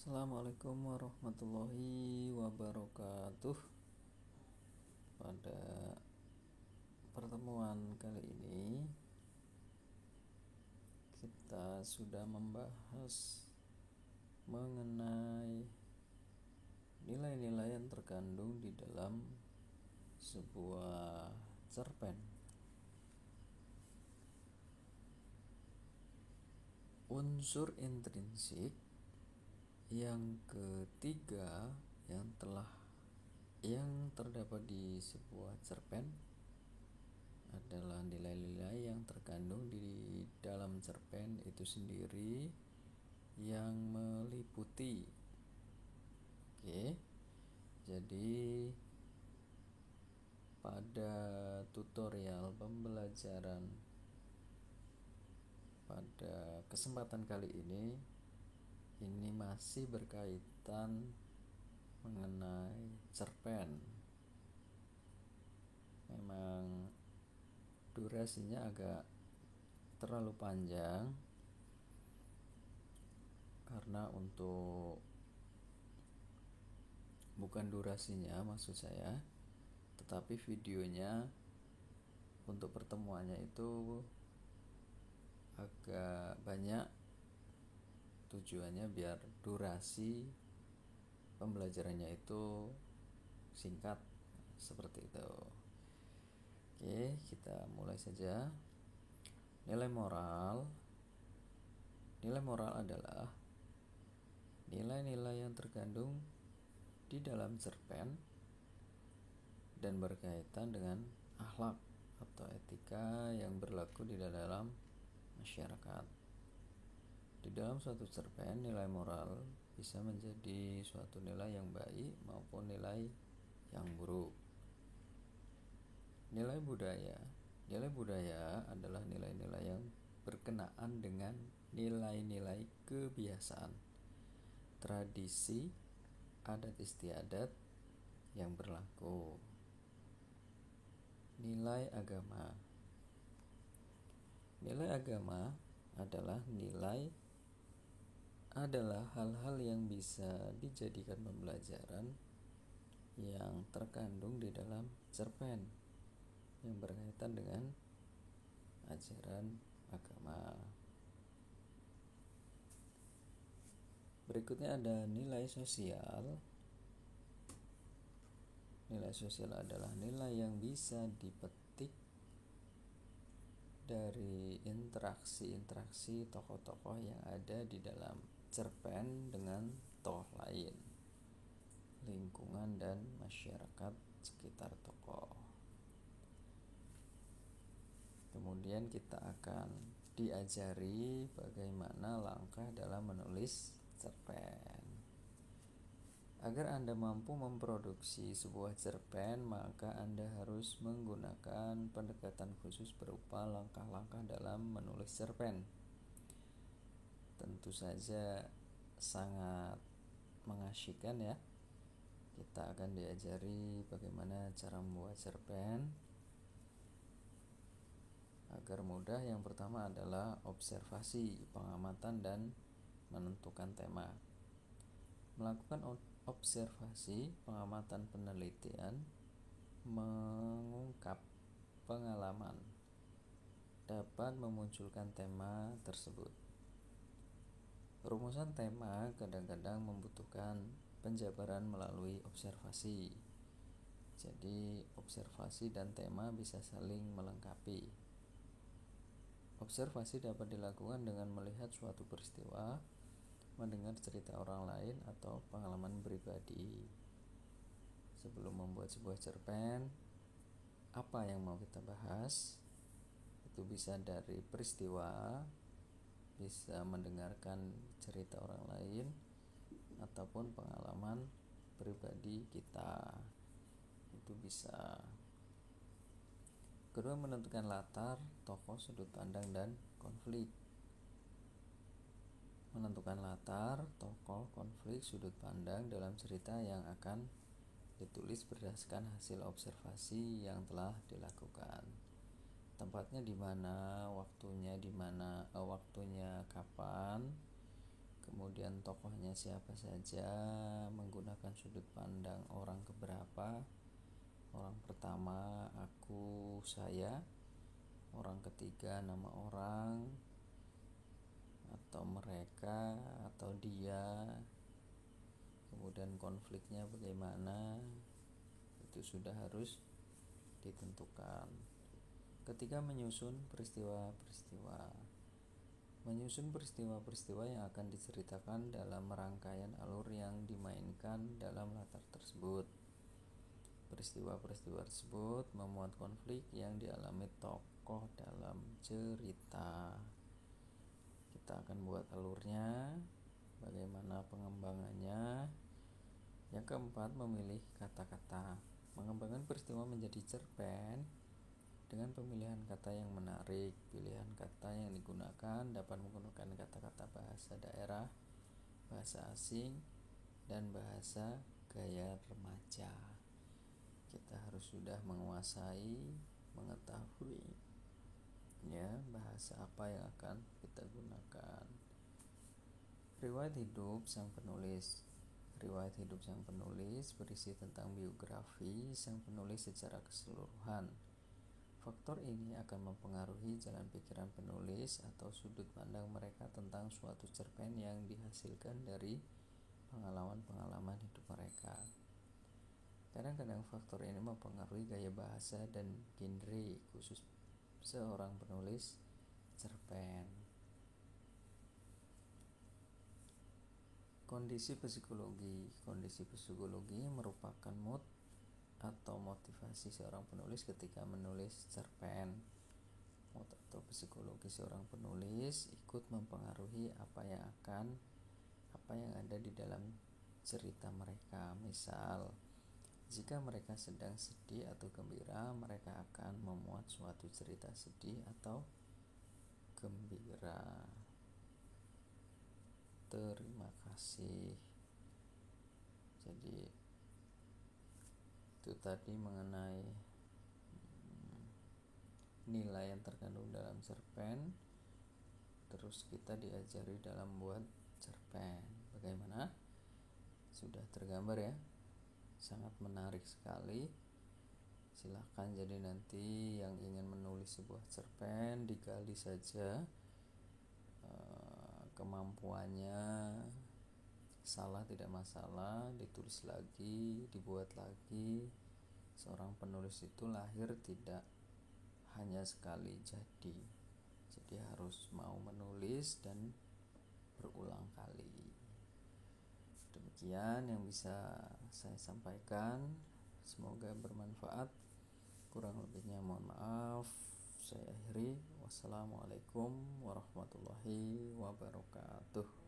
Assalamualaikum warahmatullahi wabarakatuh. Pada pertemuan kali ini kita sudah membahas mengenai nilai-nilai yang terkandung di dalam sebuah cerpen. Unsur intrinsik yang ketiga yang terdapat di sebuah cerpen adalah nilai-nilai yang terkandung di dalam cerpen itu sendiri yang meliputi. Oke. Jadi pada tutorial pembelajaran pada kesempatan kali ini masih berkaitan mengenai cerpen. Memang durasinya agak terlalu panjang karena bukan durasinya maksud saya, tetapi videonya untuk pertemuannya itu agak banyak. Tujuannya biar durasi pembelajarannya itu singkat seperti itu. Oke, kita mulai saja. Nilai moral adalah nilai-nilai yang terkandung di dalam cerpen dan berkaitan dengan akhlak atau etika yang berlaku di dalam masyarakat. Di dalam suatu cerpen, nilai moral bisa menjadi suatu nilai yang baik maupun nilai yang buruk. Nilai budaya adalah nilai-nilai yang berkenaan dengan nilai-nilai kebiasaan, tradisi, adat istiadat yang berlaku. Nilai agama adalah hal-hal yang bisa dijadikan pembelajaran yang terkandung di dalam cerpen yang berkaitan dengan ajaran agama. Berikutnya ada nilai sosial. Nilai sosial adalah nilai yang bisa dipetik dari interaksi tokoh-tokoh yang ada di dalam cerpen dengan tokoh lain, lingkungan dan masyarakat sekitar tokoh. Kemudian kita akan diajari bagaimana langkah dalam menulis cerpen. Agar Anda mampu memproduksi sebuah cerpen, maka Anda harus menggunakan pendekatan khusus berupa langkah-langkah dalam menulis cerpen. Tentu saja sangat mengasyikkan ya. Kita akan diajari bagaimana cara membuat cerpen agar mudah. Yang pertama adalah observasi, pengamatan, dan menentukan tema. Melakukan observasi, pengamatan, penelitian, mengungkap pengalaman dapat memunculkan tema tersebut. Rumusan tema kadang-kadang membutuhkan penjabaran melalui observasi. Jadi, observasi dan tema bisa saling melengkapi. Observasi dapat dilakukan dengan melihat suatu peristiwa, mendengar cerita orang lain, atau pengalaman pribadi. Sebelum membuat sebuah cerpen, apa yang mau kita bahas? Itu bisa dari peristiwa, bisa mendengarkan cerita orang lain, ataupun pengalaman pribadi kita. Itu bisa. Kedua, menentukan latar, tokoh, sudut pandang, dan konflik. Menentukan latar, tokoh, konflik, sudut pandang dalam cerita yang akan ditulis berdasarkan hasil observasi yang telah dilakukan. Tempatnya di mana, waktunya kapan, kemudian kemudian tokohnya siapa saja, menggunakan sudut pandang orang keberapa. Orang pertama aku, saya. Orang ketiga nama orang, atau mereka, atau dia. Kemudian konfliknya bagaimana, itu sudah harus ditentukan. Ketika menyusun peristiwa yang akan diceritakan dalam rangkaian alur yang dimainkan dalam latar tersebut. Peristiwa-peristiwa tersebut memuat konflik yang dialami tokoh dalam cerita. Kita akan buat alurnya, bagaimana pengembangannya. Yang keempat, memilih kata-kata. Mengembangkan peristiwa menjadi cerpen dengan pemilihan kata yang menarik. Pilihan kata yang digunakan dapat menggunakan kata-kata bahasa daerah, bahasa asing, dan bahasa gaya remaja. Kita harus sudah menguasai, mengetahui bahasa apa yang akan kita gunakan. Riwayat hidup sang penulis. Riwayat hidup sang penulis berisi tentang biografi sang penulis secara keseluruhan. Faktor ini akan mempengaruhi jalan pikiran penulis atau sudut pandang mereka tentang suatu cerpen yang dihasilkan dari pengalaman-pengalaman hidup mereka. Kadang-kadang faktor ini mempengaruhi gaya bahasa dan genre khusus seorang penulis cerpen. Kondisi psikologi. Kondisi psikologi merupakan mood atau motivasi seorang penulis ketika menulis cerpen. Mood atau psikologi seorang penulis ikut mempengaruhi apa yang ada di dalam cerita mereka. Misal, jika mereka sedang sedih atau gembira, mereka akan memuat suatu cerita sedih atau gembira. Terima kasih. Jadi itu tadi mengenai nilai yang terkandung dalam cerpen. Terus kita diajari dalam buat cerpen. Bagaimana? Sudah tergambar ya? Sangat menarik sekali. Silahkan, jadi nanti yang ingin menulis sebuah cerpen digali saja kemampuannya. Salah tidak masalah, ditulis lagi, dibuat lagi. Seorang penulis itu lahir tidak hanya sekali jadi harus mau menulis dan berulang kali. Demikian yang bisa saya sampaikan, semoga bermanfaat. Kurang lebihnya mohon maaf. Saya akhiri. Wassalamualaikum warahmatullahi wabarakatuh.